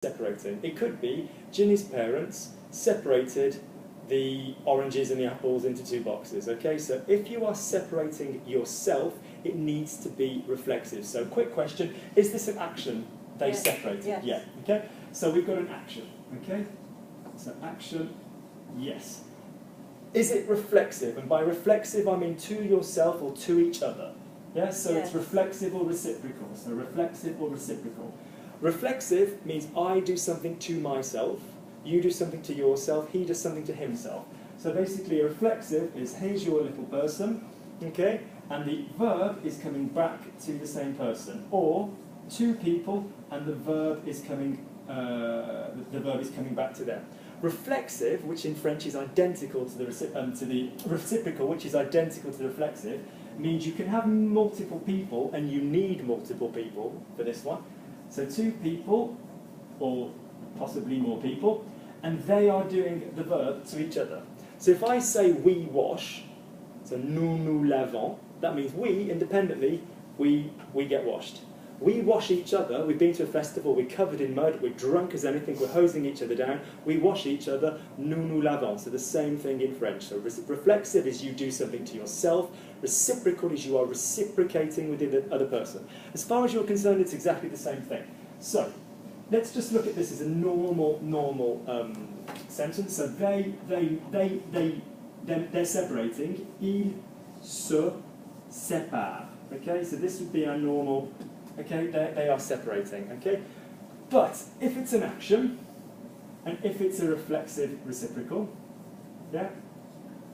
separating. It could be Ginny's parents separated the oranges and the apples into two boxes. Okay, so if you are separating yourself, it needs to be reflexive. So quick question, is this an action? They separated? Yes. Yeah. Okay, so we've got an action. Okay, so action, yes. Is it reflexive? And by reflexive I mean to yourself or to each other. Yeah, so yes. It's reflexive or reciprocal. So reflexive or reciprocal. Reflexive means I do something to myself, you do something to yourself, he does something to himself. So basically a reflexive is here's your little person, okay, and the verb is coming back to the same person. Or two people and the verb is coming back to them. Reflexive, which in French is identical to the reciprocal, which is identical to the reflexive, means you can have multiple people, and you need multiple people for this one. So two people, or possibly more people, and they are doing the verb to each other. So if I say we wash, so nous lavons, that means we, independently, we get washed. We wash each other, we've been to a festival, we're covered in mud, we're drunk as anything, we're hosing each other down, we wash each other, nous lavons. So the same thing in French. So reflexive is you do something to yourself, reciprocal is you are reciprocating with the other person. As far as you're concerned, it's exactly the same thing. So, let's just look at this as a normal sentence. So they're separating, ils se séparent. Okay, so this would be our normal. Okay, they are separating, okay? But if it's an action, and if it's a reflexive reciprocal, yeah?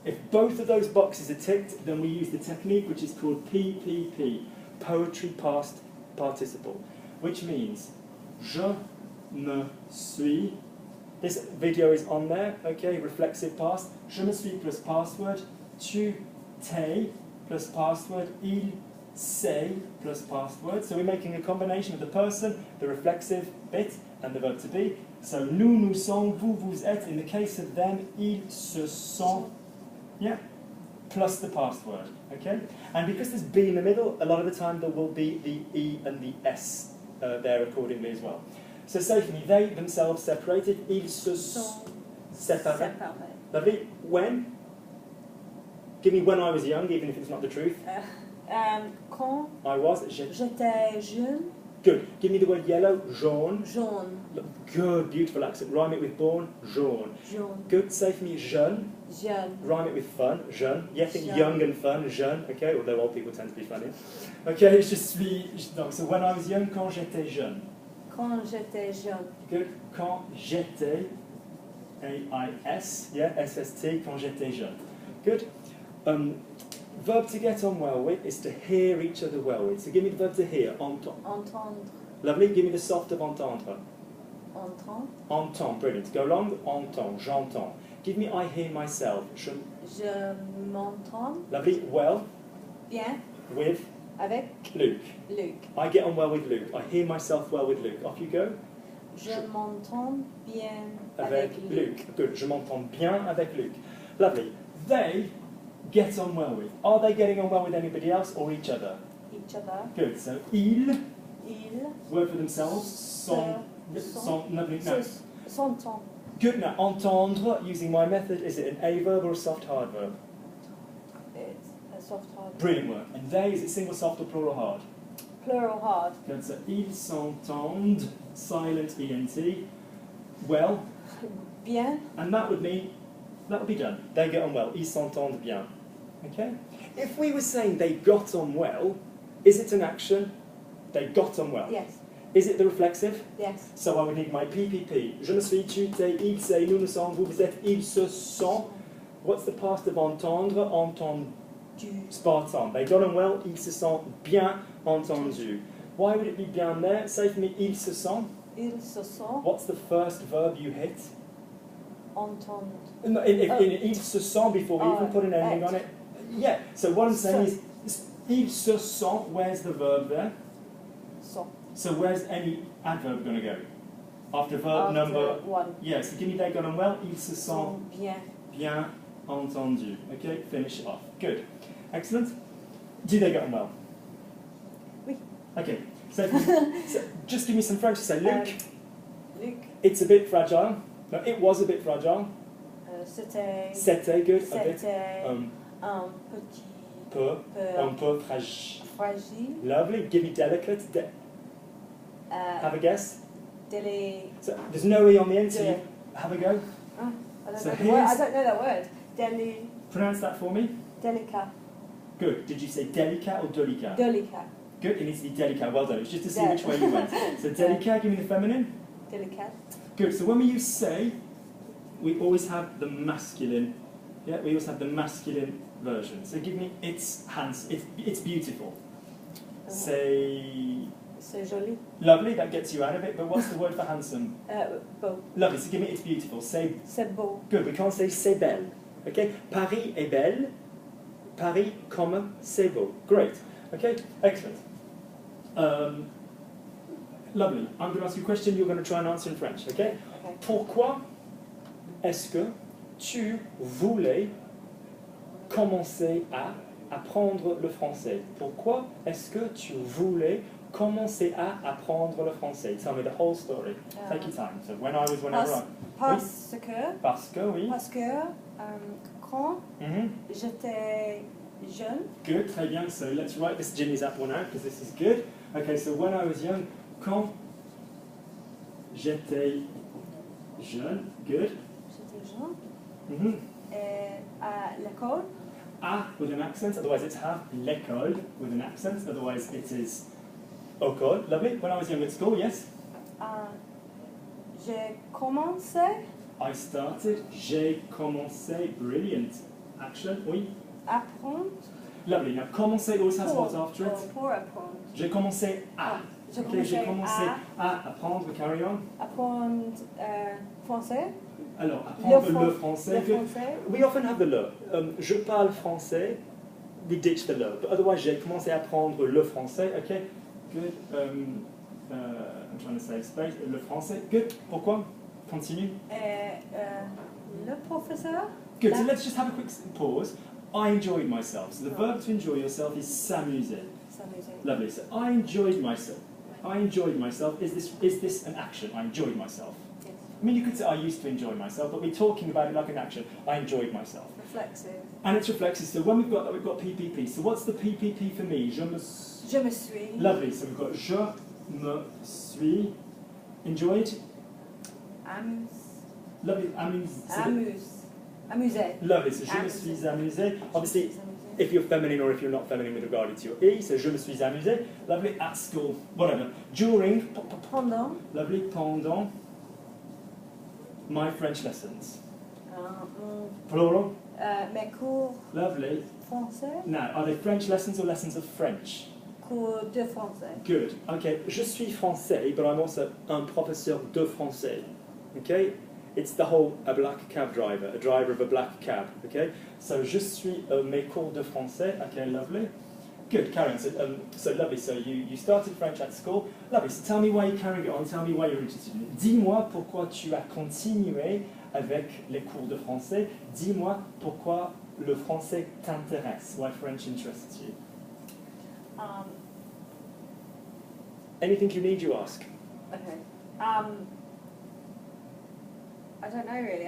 If both of those boxes are ticked, then we use the technique which is called PPP, Poetry Past Participle, which means, je me suis, this video is on there, okay, reflexive past, je me suis plus password, tu t'es plus password, il say plus past word. So we're making a combination of the person, the reflexive bit, and the verb to be. So nous, nous sommes, vous, vous êtes. In the case of them, ils se sont. Yeah, plus the past word. Okay? And because there's B in the middle, a lot of the time there will be the E and the S there accordingly as well. So say for me, they themselves separated, ils se sont séparés. Lovely. When? Give me when I was young, even if it's not the truth. Quand I was. j'étais jeune. Good. Give me the word yellow. Jaune. Jaune. Good. Beautiful accent. Rhyme it with born. Jaune. Jaune. Good. Say for me jeune. Jeune. Rhyme it with fun. Jeune. Yeah, think Jeune. young and fun. Jeune. Okay. Although old people tend to be funny. Okay. Je suis. No, so when I was young, quand j'étais jeune. Quand j'étais jeune. Good. Quand j'étais. A-I-S. Yeah. S-S-T. Quand j'étais jeune. Good. Verb to get on well with is to hear each other well with. So give me the verb to hear. Entendre. Entendre. Lovely. Give me the soft of entendre. Entendre. Entend. Brilliant. Go along. Entend. J'entends. Give me I hear myself. Je m'entends. Lovely. Well. Bien. With. Avec. Luke. Luke. I get on well with Luke. I hear myself well with Luke. Off you go. Je m'entends bien Avec avec Luke. Good. Je m'entends bien avec Luke. Lovely. They get on well with. Are they getting on well with anybody else or each other? Each other. Good. So ils. Ils. Word for themselves. Sont. Lovely. No. S'entend. Good. Now entendre. Using my method. Is it an A verb or a soft hard verb? It's a soft hard. Brilliant work. And they, is it single soft or plural hard? Plural hard. Good, so ils s'entendent, silent ENT, well, Bien. and that would mean, that would be done. They get on well, ils s'entendent bien. Okay? If we were saying they got on well, is it an action? They got on well. Yes. Is it the reflexive? Yes. So I would need my PPP. Je me suis, tu t'es, il s'est, nous nous sommes, vous vous êtes, ils se sont. What's the past of entendre? Entendu. Spot on. They got on well, ils se sont bien entendu. Why would it be bien there? Say for me, ils se sont. Ils se sont. What's the first verb you hit? Entendre. No, in ils se sont before we even put an ending on it. Yeah, so what I'm saying is, ils se sont, where's the verb there? Sont. So where's any adverb going to go? After verb number one. Yeah, so give me they got on well, ils se sont Bien. bien entendu. Okay, finish it off. Good. Excellent. Do they get on well? Oui. Okay, so just give me some French. So Luke. Luc. It's a bit fragile. No, it was a bit fragile. C'était. C'était good. A bit. C'était un petit Peu. peu Un peu fragile. fragile. Lovely. Give me delicate. Have a guess. So there's no E on the end, so you have a go. I don't So know the word. I here's- don't know that word. Pronounce that for me. Délicat. Good. Did you say délicat or délicat? Délicat. Good. It needs to be délicat. Well done. It's just to see which way you went. So délicat, give me the feminine. Délicat. Good. So when we use say, we always have the masculine. Yeah, we always have the masculine version. So give me it's handsome. It's beautiful. Say C'est joli. lovely. That gets you out of it. But what's the word for handsome? Beau. Lovely. So give me it's beautiful. Say C'est beau. good. We can't say c'est belle. Okay. Paris est belle. Paris, comma, c'est beau. Great. Okay. Excellent. Lovely. I'm going to ask you a question. You're going to try and answer in French. Okay. Okay. Pourquoi est-ce que tu voulais commencer à apprendre le français? Pourquoi est-ce que tu voulais commencer à apprendre le français? Tell me the whole story. Take your time. So whenever I... Parce que. Parce que, oui. Parce que quand Mhm. j'étais jeune. Good, très bien. So let's write this Ginny's up one out because this is good. Okay, so when I was young, quand j'étais jeune, good. J'étais jeune. Mhm. Et à l'école. A with an accent, otherwise it's have. L'école with an accent, otherwise it is école. Lovely. When I was young at school, yes. J'ai commencé I started. J'ai commencé. Brilliant. Action. Oui. à apprendre. Lovely. Now, commencer always has what after it? Pour apprendre. J'ai commencé à. J'ai Okay, j'ai commencé à à apprendre. Carry on. apprendre français. Alors, apprendre le Le français. français. We often have the le. Je parle français. We ditch the le. But otherwise, j'ai commencé à apprendre le français. Okay. Good. I'm trying to save space. Le français. Good. Pourquoi? Continue. Et le professeur. Good. So let's just have a quick pause. I enjoyed myself. So the verb to enjoy yourself is s'amuser. S'amuser. Lovely. So I enjoyed myself. I enjoyed myself. Is this an action? I enjoyed myself. Yes. I mean, you could say I used to enjoy myself, but we're talking about it like an action. I enjoyed myself. Reflexive. And it's reflexive. So when we've got that, we've got PPP. So what's the PPP for me? Je me suis. Lovely. So we've got je me suis enjoyed. Amuse. Lovely. Amusé. Lovely. So je me suis amusé. Obviously, if you're feminine or if you're not feminine with regard to your E, so je me suis amusé. Lovely. At school. Whatever. During. Pendant. Lovely. Pendant my French lessons. Plural. Mes cours Lovely. français. Now, are they French lessons or lessons of French? Cours de français. Good. Okay. Je suis français, but I'm also un professeur de français. Okay. It's the whole a black cab driver, a driver of a black cab. Okay. So je suis mes cours de français. Okay. Lovely. Good. Carry on. So lovely. So you started French at school. Lovely. So tell me why you carried it on. Tell me why you're interested in it. Dis-moi pourquoi tu as continué avec les cours de français. Dis-moi pourquoi le français t'intéresse. Why French interests you. Anything you need, you ask. Okay. I don't know really.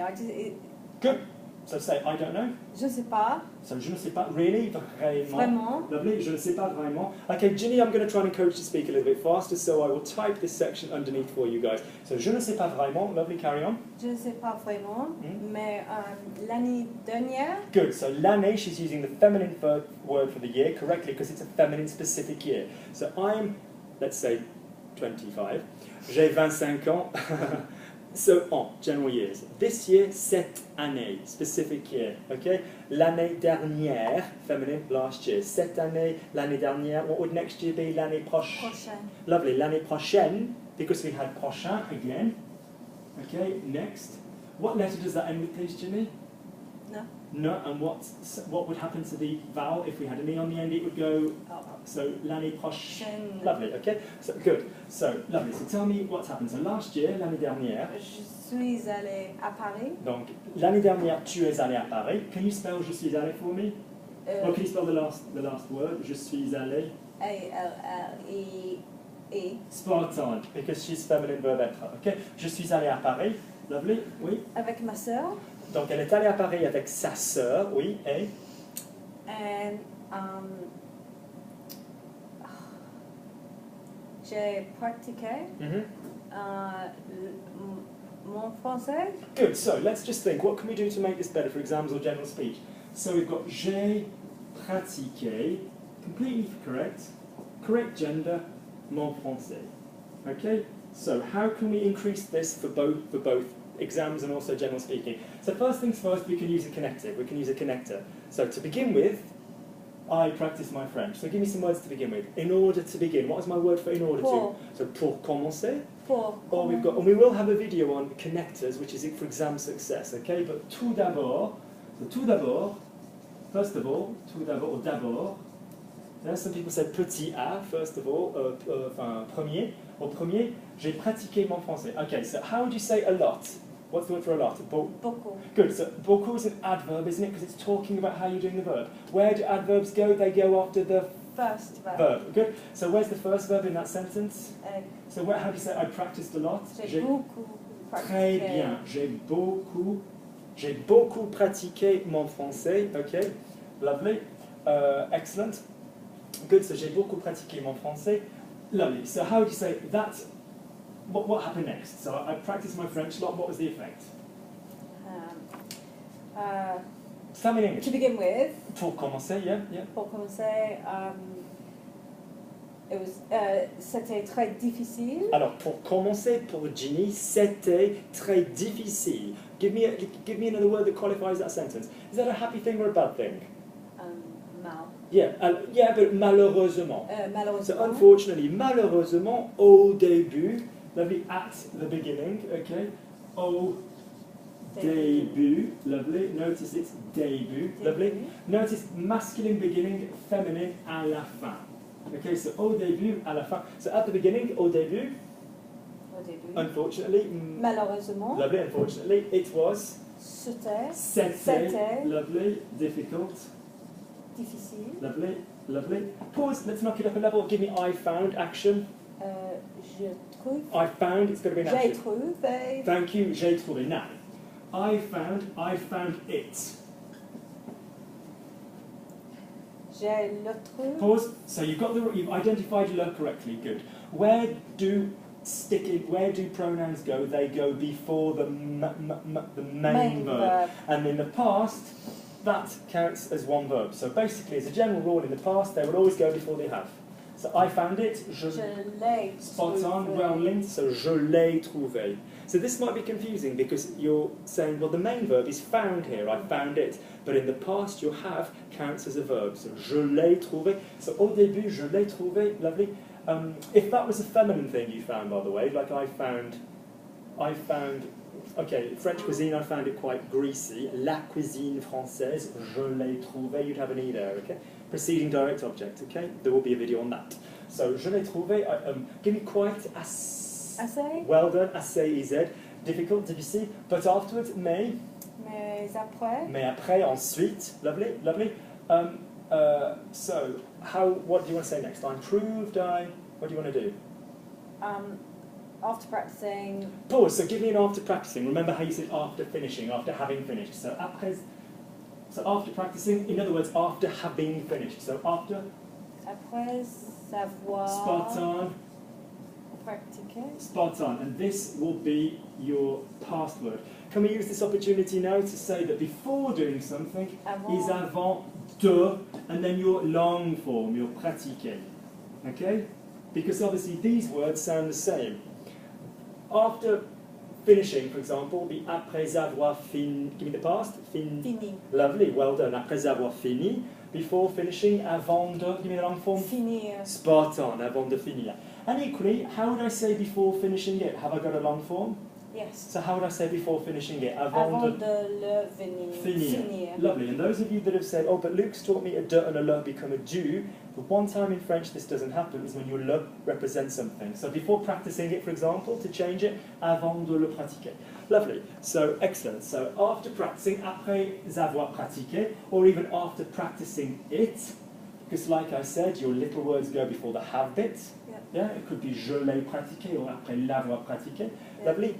Good. So say, I don't know. Je sais pas. So je ne sais pas really, vraiment. Vraiment. Lovely. Je ne sais pas vraiment. Okay, Ginny, I'm going to try and encourage you to speak a little bit faster, so I will type this section underneath for you guys. So je ne sais pas vraiment. Lovely, carry on. Je ne sais pas vraiment, mais l'année dernière. Good. So l'année, she's using the feminine word for the year correctly because it's a feminine specific year. So I'm, let's say, 25. J'ai 25 ans. So en, general years. This year, cette année, specific year, okay? L'année dernière, feminine, last year. Cette année, l'année dernière, what would next year be? L'année prochaine. Lovely, l'année prochaine, because we had prochain again. Okay, next. What letter does that end with, please, Ginny? No. No, and what would happen to the vowel if we had an E on the end? It would go, so l'année prochaine. Lovely, okay, so good. So, lovely, so tell me what's happened. So last year, l'année dernière. Je suis allée à Paris. Donc, l'année dernière, tu es allé à Paris. Can you spell je suis allé for me? Or can you spell the last word? Je suis allé. A-L-L-E. et. Spot on, because she's feminine verb être. Okay? Je suis allé à Paris. Lovely. Oui. Avec ma sœur. Donc elle est allée à Paris avec sa sœur. Oui. Et. And j'ai pratiqué mon français. Good. So let's just think. What can we do to make this better for exams or general speech? So we've got j'ai pratiqué. Completely correct. Correct gender. Mon français. Okay. So how can we increase this for both exams and also general speaking? So first things first, we can use a connective. We can use a connector. So to begin with, I practice my French. So give me some words to begin with. In order to begin. What is my word for in order Pour. to? So pour commencer. Pour. Or we've got, and we will have a video on connectors, which is for exam success. Okay, but tout d'abord. So tout d'abord. First of all, tout d'abord or d'abord. Then some people say petit a. First of all, enfin premier. Au premier, j'ai pratiqué mon français. Okay, so how would you say a lot? What's the word for a lot? Beaucoup. Good, so beaucoup is an adverb, isn't it? Because it's talking about how you're doing the verb. Where do adverbs go? They go after the First verb. verb. Good. So where's the first verb in that sentence? So how do you say I practiced a lot? J'ai beaucoup pratiqué. Très bien. J'ai beaucoup pratiqué mon français. Okay, lovely. Excellent. Good, so j'ai beaucoup pratiqué mon français. Lovely. So how would you say that? What happened next? So I practiced my French a lot. What was the effect? Tell me in English. To begin with, Pour commencer, yeah. pour commencer, c'était très difficile. Alors, pour commencer, pour Ginny, c'était très difficile. Give me another word that qualifies that sentence. Is that a happy thing or a bad thing? Mal. Yeah, but malheureusement. Malheureusement. So unfortunately, malheureusement, au début, lovely, at the beginning, okay? Au début, lovely. Notice it's début, lovely. Notice masculine beginning, feminine à la fin. Okay, so au début, à la fin. So at the beginning, au début, Au début. unfortunately, Malheureusement. lovely, unfortunately, it was C'était. Lovely, difficult. Difficile. Lovely. Pause, let's knock it up a level. Give me I found action. Je trouve. I found, it's got to be an action. J'ai trouvé. Thank you, j'ai trouvé. Now, I found it. J'ai le trouvé. Pause. So you've identified le correctly. Good. Where do pronouns go? They go before the main verb. And in the past, that counts as one verb. So basically, as a general rule, in the past, they will always go before they have. So I found it. Je l'ai spot trouvé. on, well linked. So je l'ai trouvé. So this might be confusing because you're saying, well, the main verb is found here. I found it. But in the past, your have counts as a verb. So je l'ai trouvé. So au début, je l'ai trouvé. Lovely. If that was a feminine thing you found, by the way, like I found. Okay, French cuisine, I found it quite greasy. La cuisine française, je l'ai trouvé. You'd have an E there, okay? Preceding direct object, okay? There will be a video on that. So, je l'ai trouvé. Give me quite Assez. Well done, assez, EZ. Difficult, difficile. But afterwards, mais après, ensuite. Lovely. So, what do you want to say next? I improved, what do you want to do? After practicing. Pause, so give me an after practicing. Remember how you said after finishing, after having finished. So after practicing, in other words, after having finished. So after. Après savoir. Spot on. Pratiquer. Spot on. And this will be your past word. Can we use this opportunity now to say that before doing something is avant de, and then your long form, your pratiquer. Okay? Because obviously these words sound the same. After finishing, for example, be après avoir fini. Give me the past. Fini. Lovely, well done. Après avoir fini. Before finishing, avant de. Give me the long form. Finir. Spot on, avant de finir. And equally, how would I say before finishing it? Have I got a long form? Yes. So how would I say before finishing it? Avant de le finir. Lovely. And those of you that have said, oh, but Luke's taught me a de and a le become a du, the one time in French this doesn't happen is when your le represents something. So before practicing it, for example, to change it, avant de le pratiquer. Lovely. So excellent. So after practicing, après avoir pratiqué, or even after practicing it, because like I said, your little words go before the have bit. Yeah. Yeah, it could be je l'ai pratiqué or après l'avoir pratiqué. Yeah. Lovely.